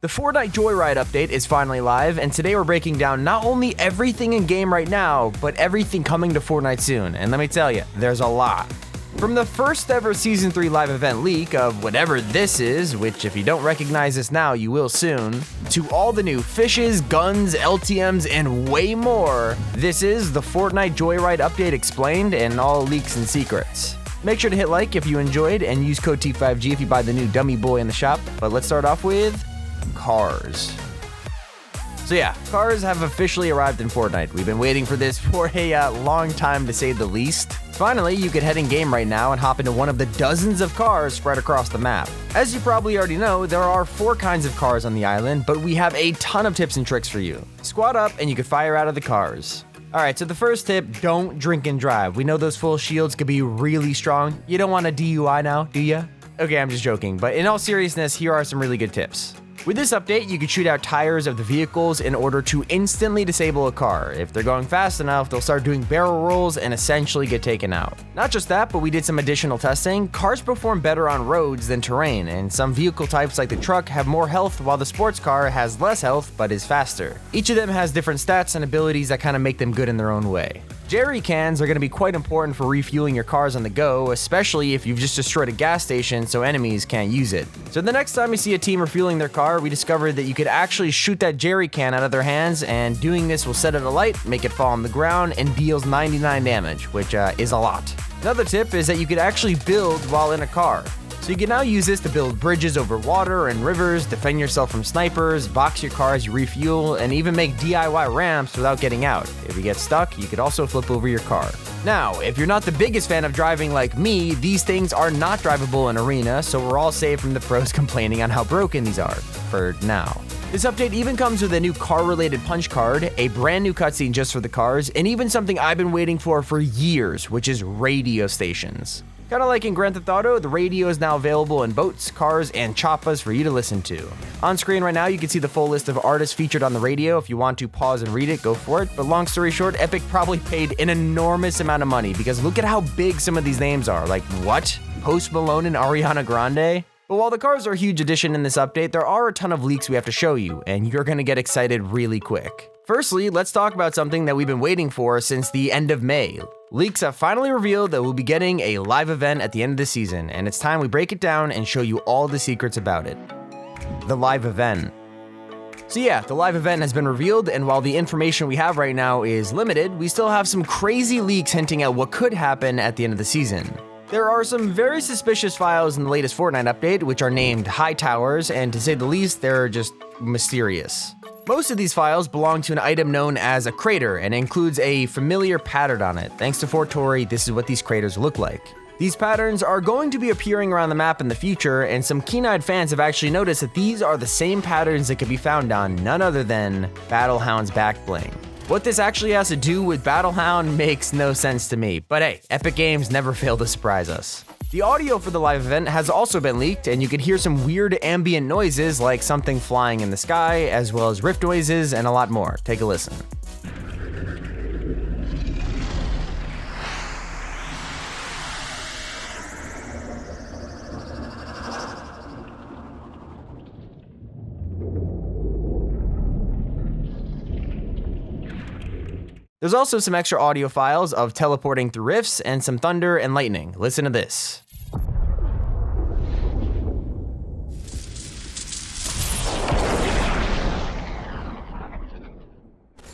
The Fortnite JOYRIDE update is finally live, and today we're breaking down not only everything in game right now, but everything coming to Fortnite soon. And let me tell you, there's a lot. From the first ever Season 3 live event leak of whatever this is, which if you don't recognize this now, you will soon, to all the new fishes, guns, LTMs, and way more, this is the Fortnite JOYRIDE update explained and all leaks and secrets. Make sure to hit like if you enjoyed and use code T5G if you buy the new dummy boy in the shop, but let's start off with cars. So yeah, cars have officially arrived in Fortnite. We've been waiting for this for a long time, to say the least. Finally, you can head in game right now and hop into one of the dozens of cars spread across the map. As you probably already know, there are 4 kinds of cars on the island, but we have a ton of tips and tricks for you. Squad up and you can fire out of the cars. Alright, so the first tip, don't drink and drive. We know those full shields could be really strong. You don't want a DUI now, do ya? Okay, I'm just joking, but in all seriousness, here are some really good tips. With this update, you can shoot out tires of the vehicles in order to instantly disable a car. If they're going fast enough, they'll start doing barrel rolls and essentially get taken out. Not just that, but we did some additional testing. Cars perform better on roads than terrain, and some vehicle types like the truck have more health while the sports car has less health but is faster. Each of them has different stats and abilities that kind of make them good in their own way. Jerry cans are going to be quite important for refueling your cars on the go, especially if you've just destroyed a gas station so enemies can't use it. So the next time you see a team refueling their car, we discovered that you could actually shoot that jerry can out of their hands, and doing this will set it alight, make it fall on the ground, and deals 99 damage, which is a lot. Another tip is that you could actually build while in a car. So you can now use this to build bridges over water and rivers, defend yourself from snipers, box your car as you refuel, and even make DIY ramps without getting out. If you get stuck, you could also flip over your car. Now, if you're not the biggest fan of driving like me, these things are not drivable in Arena, so we're all safe from the pros complaining on how broken these are, for now. This update even comes with a new car-related punch card, a brand new cutscene just for the cars, and even something I've been waiting for years, which is radio stations. Kind of like in Grand Theft Auto, the radio is now available in boats, cars, and choppas for you to listen to. On screen right now, you can see the full list of artists featured on the radio. If you want to pause and read it, go for it. But long story short, Epic probably paid an enormous amount of money because look at how big some of these names are. Like, what? Post Malone and Ariana Grande? But while the cars are a huge addition in this update, there are a ton of leaks we have to show you, and you're gonna get excited really quick. Firstly, let's talk about something that we've been waiting for since the end of May. Leaks have finally revealed that we'll be getting a live event at the end of the season, and it's time we break it down and show you all the secrets about it. The live event. So yeah, the live event has been revealed, and while the information we have right now is limited, we still have some crazy leaks hinting at what could happen at the end of the season. There are some very suspicious files in the latest Fortnite update, which are named High Towers, and to say the least, they're just mysterious. Most of these files belong to an item known as a crater and includes a familiar pattern on it. Thanks to Fortori, this is what these craters look like. These patterns are going to be appearing around the map in the future, and some keen-eyed fans have actually noticed that these are the same patterns that could be found on none other than Battlehound's back bling. What this actually has to do with Battlehound makes no sense to me, but hey, Epic Games never fail to surprise us. The audio for the live event has also been leaked, and you can hear some weird ambient noises like something flying in the sky, as well as rift noises and a lot more. Take a listen. There's also some extra audio files of teleporting through rifts and some thunder and lightning. Listen to this.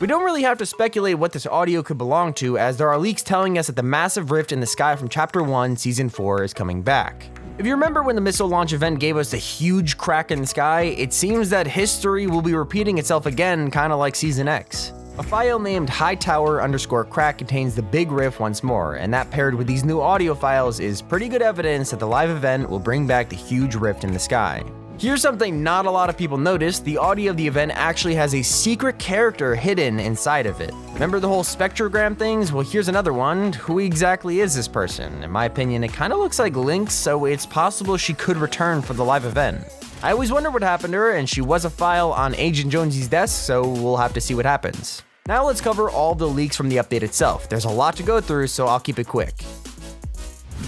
We don't really have to speculate what this audio could belong to, as there are leaks telling us that the massive rift in the sky from Chapter 1, Season 4 is coming back. If you remember when the missile launch event gave us the huge crack in the sky, it seems that history will be repeating itself again, kind of like Season X. A file named hightower_crack contains the big rift once more, and that paired with these new audio files is pretty good evidence that the live event will bring back the huge rift in the sky. Here's something not a lot of people noticed: the audio of the event actually has a secret character hidden inside of it. Remember the whole spectrogram things? Well, here's another one. Who exactly is this person? In my opinion, it kind of looks like Lynx, so it's possible she could return for the live event. I always wonder what happened to her, and she was a file on Agent Jonesy's desk, so we'll have to see what happens. Now let's cover all the leaks from the update itself. There's a lot to go through, so I'll keep it quick.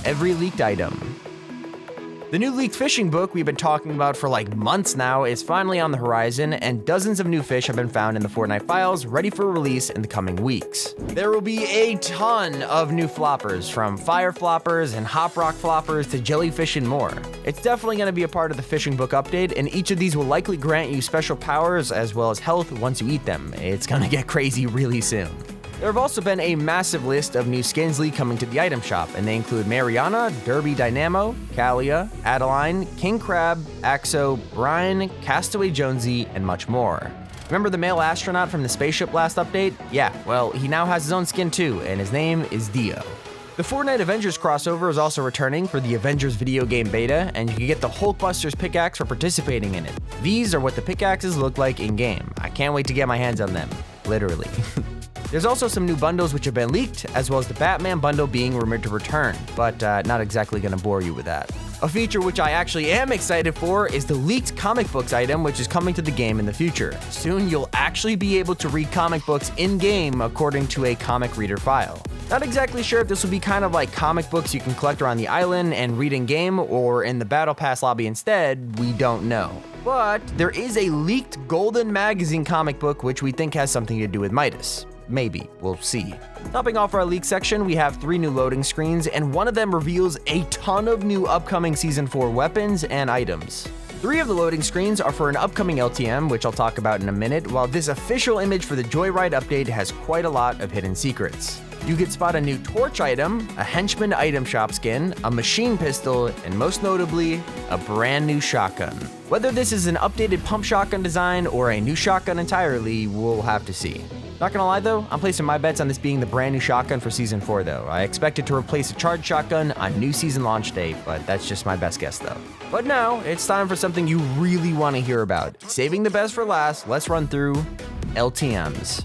Every leaked item. The new leaked fishing book we've been talking about for like months now is finally on the horizon, and dozens of new fish have been found in the Fortnite files, ready for release in the coming weeks. There will be a ton of new floppers, from fire floppers and hop rock floppers to jellyfish and more. It's definitely going to be a part of the fishing book update, and each of these will likely grant you special powers as well as health once you eat them. It's gonna get crazy really soon. There have also been a massive list of new skins leaked coming to the item shop, and they include Mariana, Derby Dynamo, Kalia, Adeline, King Crab, Axo, Brian, Castaway Jonesy, and much more. Remember the male astronaut from the spaceship last update? Yeah, well, he now has his own skin too, and his name is Dio. The Fortnite Avengers crossover is also returning for the Avengers video game beta, and you can get the Hulkbuster's pickaxe for participating in it. These are what the pickaxes look like in-game. I can't wait to get my hands on them. Literally. There's also some new bundles which have been leaked, as well as the Batman bundle being rumored to return, but not exactly gonna bore you with that. A feature which I actually am excited for is the leaked comic books item, which is coming to the game in the future. Soon you'll actually be able to read comic books in-game according to a comic reader file. Not exactly sure if this will be kind of like comic books you can collect around the island and read in-game, or in the Battle Pass lobby instead, we don't know. But there is a leaked Golden Magazine comic book which we think has something to do with Midas. Maybe, we'll see. Topping off our leak section, we have 3 new loading screens, and one of them reveals a ton of new upcoming Season 4 weapons and items. 3 of the loading screens are for an upcoming LTM, which I'll talk about in a minute, while this official image for the Joyride update has quite a lot of hidden secrets. You can spot a new torch item, a henchman item shop skin, a machine pistol, and most notably, a brand new shotgun. Whether this is an updated pump shotgun design or a new shotgun entirely, we'll have to see. Not gonna lie though, I'm placing my bets on this being the brand new shotgun for Season 4 though. I expect it to replace a charged shotgun on new season launch day, but that's just my best guess though. But now, it's time for something you really want to hear about. Saving the best for last, let's run through LTMs.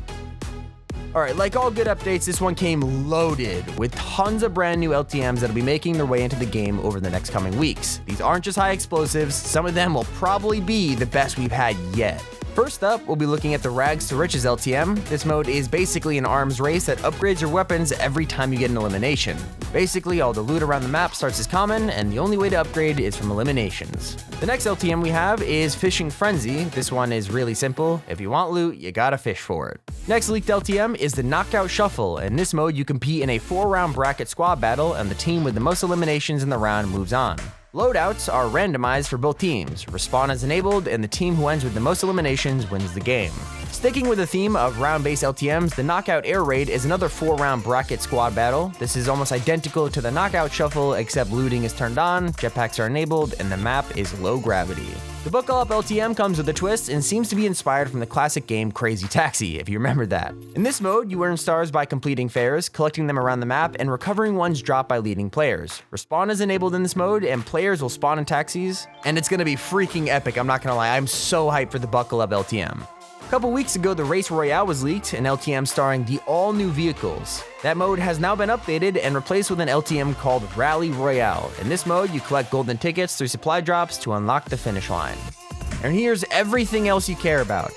Alright, like all good updates, this one came loaded with tons of brand new LTMs that'll be making their way into the game over the next coming weeks. These aren't just high explosives, some of them will probably be the best we've had yet. First up, we'll be looking at the Rags to Riches LTM. This mode is basically an arms race that upgrades your weapons every time you get an elimination. Basically, all the loot around the map starts as common, and the only way to upgrade is from eliminations. The next LTM we have is Fishing Frenzy. This one is really simple. If you want loot, you gotta fish for it. Next leaked LTM is the Knockout Shuffle. In this mode, you compete in a 4-round bracket squad battle, and the team with the most eliminations in the round moves on. Loadouts are randomized for both teams. Respawn is enabled, and the team who ends with the most eliminations wins the game. Sticking with the theme of round-based LTMs, the Knockout Air Raid is another 4-round bracket squad battle. This is almost identical to the Knockout Shuffle, except looting is turned on, jetpacks are enabled, and the map is low gravity. The Buckle Up LTM comes with a twist and seems to be inspired from the classic game Crazy Taxi, if you remember that. In this mode, you earn stars by completing fares, collecting them around the map, and recovering ones dropped by leading players. Respawn is enabled in this mode, and players will spawn in taxis, and it's gonna be freaking epic, I'm not gonna lie, I'm so hyped for the Buckle Up LTM. A couple weeks ago, the Race Royale was leaked, an LTM starring the all-new vehicles. That mode has now been updated and replaced with an LTM called Rally Royale. In this mode, you collect golden tickets through supply drops to unlock the finish line. And here's everything else you care about.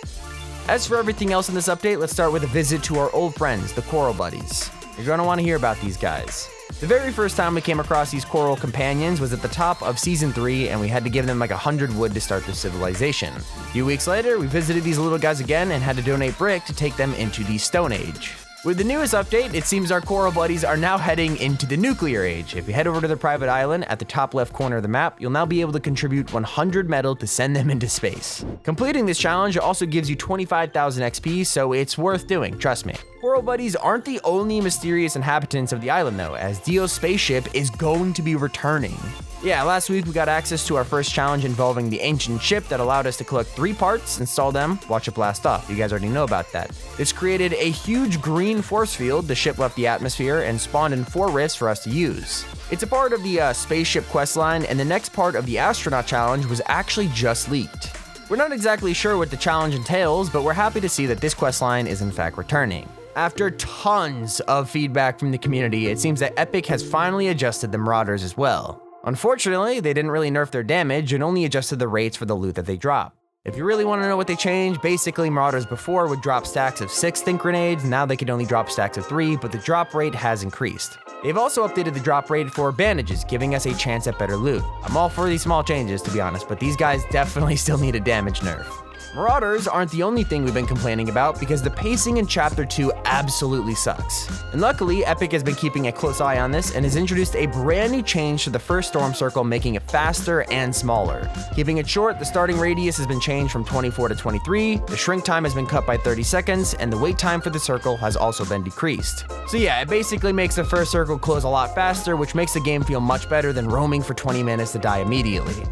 As for everything else in this update, let's start with a visit to our old friends, the Coral Buddies. You're gonna want to hear about these guys. The very first time we came across these coral companions was at the top of Season 3, and we had to give them like 100 wood to start their civilization. A few weeks later, we visited these little guys again and had to donate brick to take them into the Stone Age. With the newest update, it seems our coral buddies are now heading into the Nuclear Age. If you head over to the private island at the top left corner of the map, you'll now be able to contribute 100 metal to send them into space. Completing this challenge also gives you 25,000 XP, so it's worth doing, trust me. Coral buddies aren't the only mysterious inhabitants of the island though, as Dio's spaceship is going to be returning. Yeah, last week we got access to our first challenge involving the ancient ship that allowed us to collect 3 parts, install them, watch it blast off. You guys already know about that. This created a huge green force field. The ship left the atmosphere and spawned in 4 rifts for us to use. It's a part of the spaceship questline, and the next part of the astronaut challenge was actually just leaked. We're not exactly sure what the challenge entails, but we're happy to see that this questline is in fact returning. After tons of feedback from the community, it seems that Epic has finally adjusted the Marauders as well. Unfortunately, they didn't really nerf their damage and only adjusted the rates for the loot that they drop. If you really want to know what they changed, basically Marauders before would drop stacks of 6 think grenades, now they can only drop stacks of 3, but the drop rate has increased. They've also updated the drop rate for bandages, giving us a chance at better loot. I'm all for these small changes, to be honest, but these guys definitely still need a damage nerf. Marauders aren't the only thing we've been complaining about because the pacing in Chapter 2 absolutely sucks. And luckily, Epic has been keeping a close eye on this and has introduced a brand new change to the first storm circle, making it faster and smaller. Keeping it short, the starting radius has been changed from 24 to 23, the shrink time has been cut by 30 seconds, and the wait time for the circle has also been decreased. So yeah, it basically makes the first circle close a lot faster, which makes the game feel much better than roaming for 20 minutes to die immediately.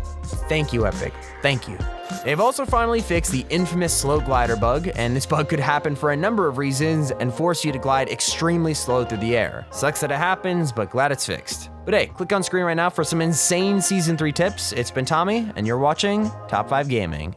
Thank you, Epic. Thank you. They've also finally fixed the infamous slow glider bug, and this bug could happen for a number of reasons and force you to glide extremely slow through the air. Sucks that it happens, but glad it's fixed. But hey, click on screen right now for some insane Season 3 tips. It's been Tommy, and you're watching Top 5 Gaming.